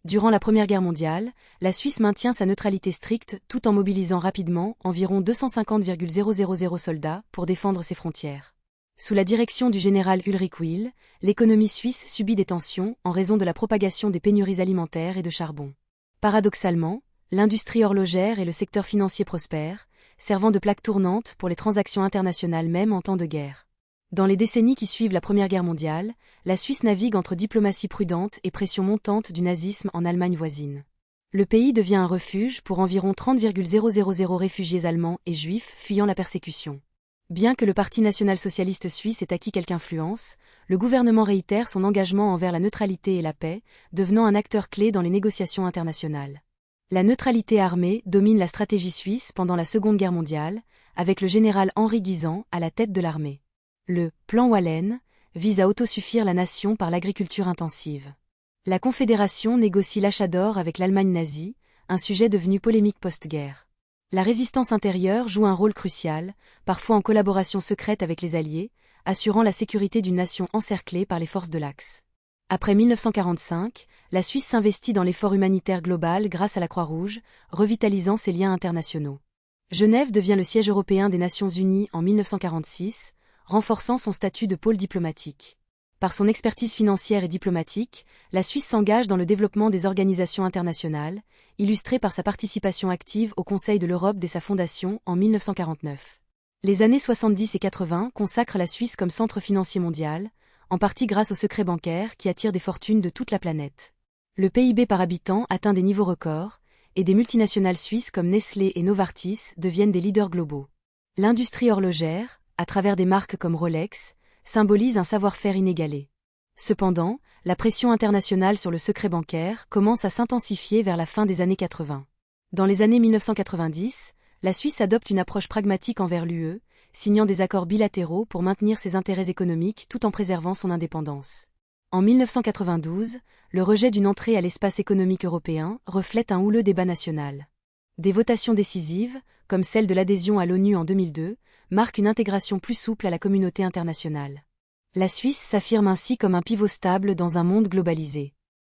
Durant la Première Guerre mondiale, la Suisse maintient sa neutralité stricte tout en mobilisant rapidement environ 250,000 soldats pour défendre ses frontières. Sous la direction du général Ulrich Wille, l'économie suisse subit des tensions en raison de la propagation des pénuries alimentaires et de charbon. Paradoxalement, l'industrie horlogère et le secteur financier prospèrent, servant de plaque tournante pour les transactions internationales même en temps de guerre. Dans les décennies qui suivent la Première Guerre mondiale, la Suisse navigue entre diplomatie prudente et pression montante du nazisme en Allemagne voisine. Le pays devient un refuge pour environ 30,000 réfugiés allemands et juifs fuyant la persécution. Bien que le Parti national-socialiste suisse ait acquis quelque influence, le gouvernement réitère son engagement envers la neutralité et la paix, devenant un acteur clé dans les négociations internationales. La neutralité armée domine la stratégie suisse pendant la Seconde Guerre mondiale, avec le général Henri Guisan à la tête de l'armée. Le « plan Wallen » vise à autosuffire la nation par l'agriculture intensive. La Confédération négocie l'achat d'or avec l'Allemagne nazie, un sujet devenu polémique post-guerre. La résistance intérieure joue un rôle crucial, parfois en collaboration secrète avec les Alliés, assurant la sécurité d'une nation encerclée par les forces de l'Axe. Après 1945, la Suisse s'investit dans l'effort humanitaire global grâce à la Croix-Rouge, revitalisant ses liens internationaux. Genève devient le siège européen des Nations Unies en 1946, renforçant son statut de pôle diplomatique. Par son expertise financière et diplomatique, la Suisse s'engage dans le développement des organisations internationales, illustrée par sa participation active au Conseil de l'Europe dès sa fondation en 1949. Les années 70 et 80 consacrent la Suisse comme centre financier mondial, en partie grâce au secret bancaire qui attire des fortunes de toute la planète. Le PIB par habitant atteint des niveaux records, et des multinationales suisses comme Nestlé et Novartis deviennent des leaders globaux. L'industrie horlogère, à travers des marques comme Rolex, symbolise un savoir-faire inégalé. Cependant, la pression internationale sur le secret bancaire commence à s'intensifier vers la fin des années 80. Dans les années 1990, la Suisse adopte une approche pragmatique envers l'UE, signant des accords bilatéraux pour maintenir ses intérêts économiques tout en préservant son indépendance. En 1992, le rejet d'une entrée à l'espace économique européen reflète un houleux débat national. Des votations décisives, comme celle de l'adhésion à l'ONU en 2002, marquent une intégration plus souple à la communauté internationale. La Suisse s'affirme ainsi comme un pivot stable dans un monde globalisé.